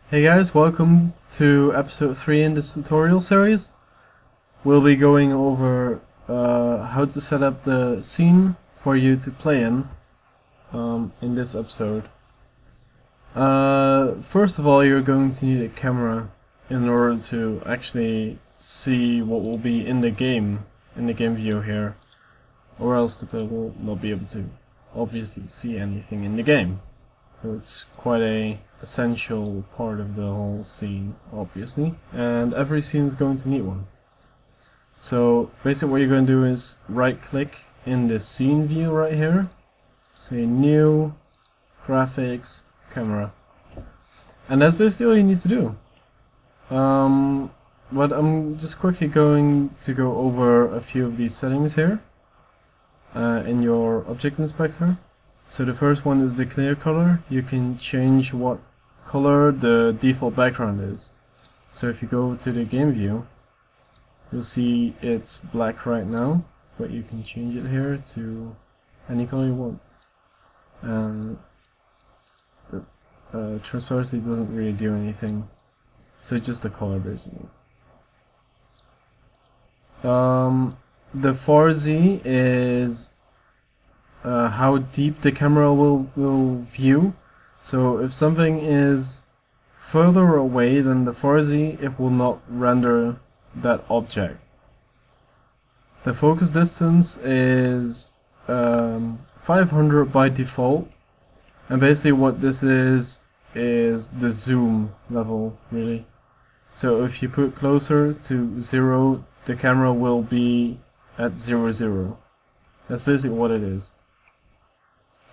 Hey guys, welcome to episode 3 in this tutorial series. We'll be going over how to set up the scene for you to play in this episode. First of all, you're going to need a camera in order to actually see what will be in the game view here, or else the player will not be able to obviously see anything in the game. So it's quite a essential part of the whole scene, obviously, and every scene is going to need one. So basically what you're going to do is right click in the scene view right here, say new, graphics, camera, and that's basically all you need to do. But I'm just quickly going to go over a few of these settings here in your object inspector. So the first one is the clear color. You can change what color the default background is. So if you go to the game view, you'll see it's black right now, but you can change it here to any color you want. And the transparency doesn't really do anything, so it's just the color basically. The 4Z is how deep the camera will view. So if something is further away than the 4Z, it will not render that object. The focus distance is 500 by default, and basically what this is the zoom level, really. So if you put closer to 0, the camera will be at 0, 0. That's basically what it is.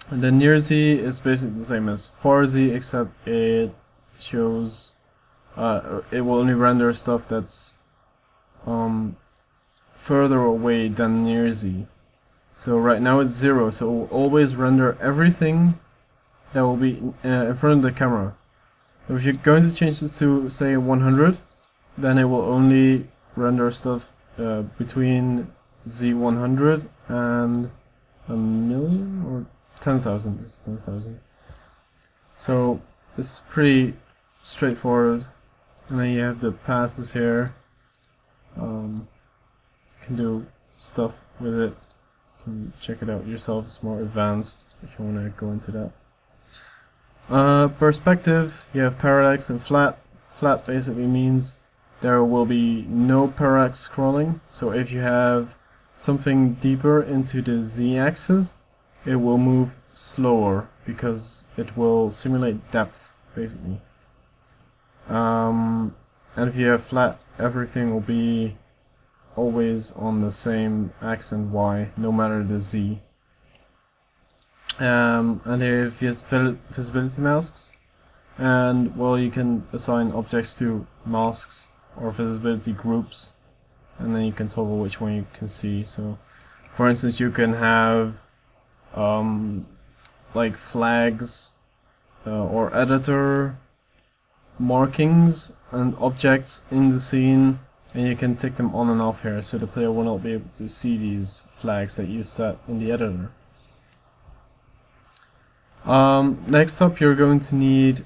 And the near Z is basically the same as 4Z, except it shows it will only render stuff that's further away than near Z. So right now it's 0, so it will always render everything that will be in front of the camera. If you're going to change this to say 100, then it will only render stuff between Z100 and a million or 10,000. This is 10,000. So it's pretty straightforward. And then you have the passes here. You can do stuff with it. You can check it out yourself. It's more advanced if you want to go into that. Perspective, you have parallax and flat. Flat basically means there will be no parallax scrolling. So if you have something deeper into the Z-axis, it will move slower because it will simulate depth, basically. And if you have flat, everything will be always on the same X and Y, no matter the Z. And if you have visibility masks, and well, you can assign objects to masks or visibility groups, and then you can toggle which one you can see. So, for instance, you can have like flags or editor markings and objects in the scene, and you can tick them on and off here, so the player will not be able to see these flags that you set in the editor. Next up, you're going to need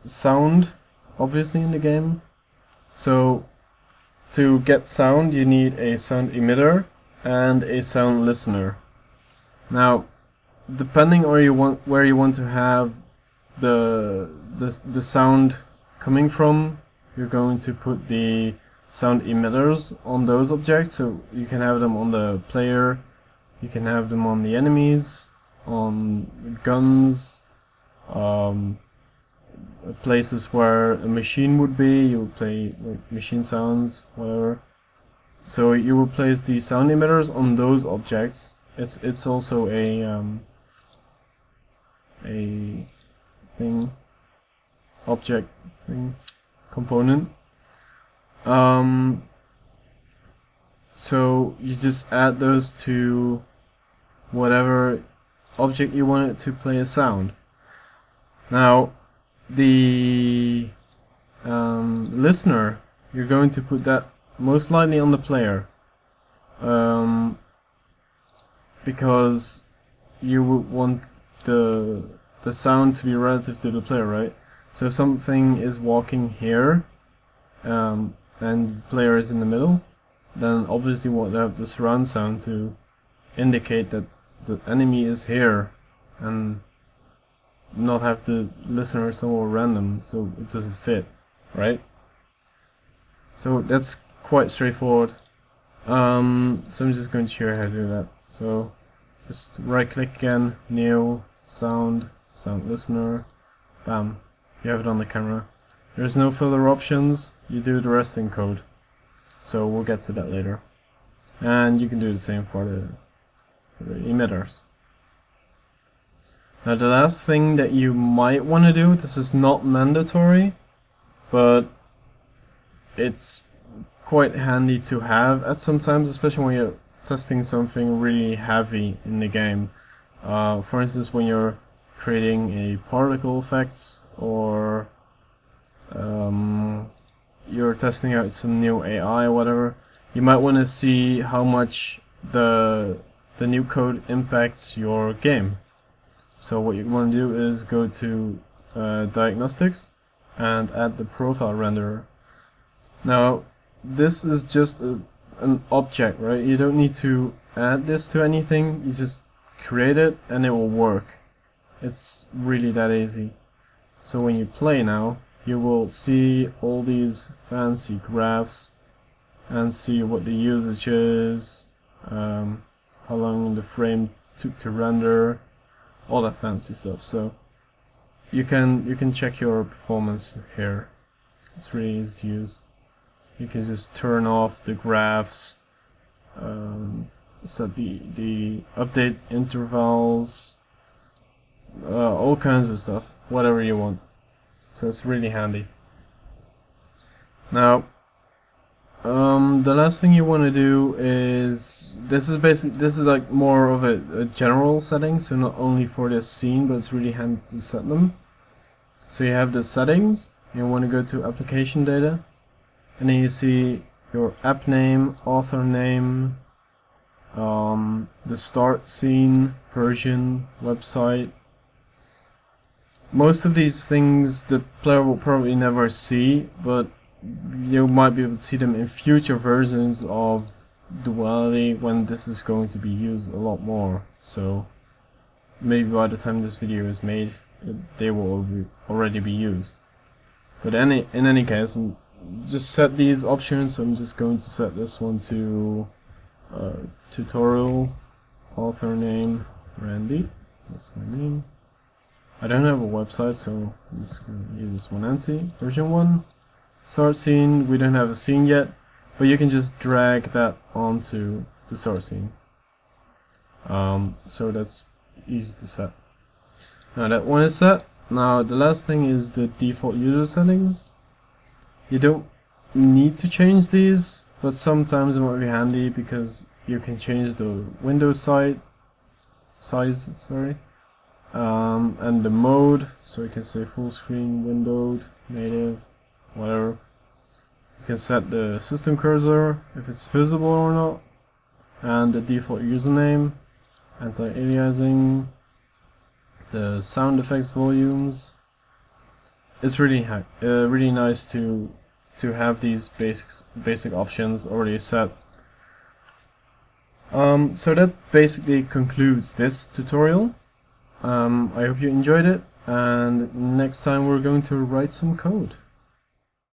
sound, obviously, in the game. So to get sound, you need a sound emitter and a sound listener. Now, depending on where you want to have the sound coming from, you're going to put the sound emitters on those objects. So you can have them on the player, you can have them on the enemies, on guns, places where a machine would be. You would play like machine sounds, whatever. So you will place the sound emitters on those objects. It's also a thing, object thing, component. So you just add those to whatever object you want it to play a sound. Now the listener, you're going to put that most likely on the player. Because you would want the sound to be relative to the player, right? So if something is walking here, and the player is in the middle, then obviously we'll have the surround sound to indicate that the enemy is here, and not have the listener somewhere random so it doesn't fit, right? So that's quite straightforward. So I'm just going to show you how to do that. So just right click again, new, sound listener, bam, you have it on the camera. There's no further options, you do the rest in code. So we'll get to that later. And you can do the same for the emitters. Now the last thing that you might want to do, this is not mandatory, but it's quite handy to have at some times, especially when you're testing something really heavy in the game. For instance, when you're creating a particle effects, or you're testing out some new AI or whatever, you might want to see how much the new code impacts your game. So what you want to do is go to diagnostics and add the profile renderer. Now this is just an object, right? You don't need to add this to anything, you just create it and it will work. It's really that easy. So when you play now, you will see all these fancy graphs and see what the usage is, how long the frame took to render, all that fancy stuff. So you can check your performance here. It's really easy to use. You can just turn off the graphs, set the update intervals, all kinds of stuff, whatever you want. So it's really handy. Now the last thing you want to do is, this is like more of a general setting, so not only for this scene, but it's really handy to set them. So you have the settings, you want to go to application data, and then you see your app name, author name, the start scene, version, website. Most of these things the player will probably never see, but you might be able to see them in future versions of Duality when this is going to be used a lot more. So maybe by the time this video is made, they will already be used. But in any case, just set these options. So I'm just going to set this one to tutorial, author name Randy, that's my name. I don't have a website, so I'm just going to use this one empty. Version 1, start scene, we don't have a scene yet, but you can just drag that onto the start scene. So that's easy to set. Now that one is set. Now the last thing is the default user settings. You don't need to change these, but sometimes it might be handy because you can change the window size, and the mode, so you can say full screen, windowed, native, whatever. You can set the system cursor, if it's visible or not, and the default username, anti-aliasing, the sound effects volumes. It's really nice to have these basic options already set. So that basically concludes this tutorial. I hope you enjoyed it, and next time we're going to write some code.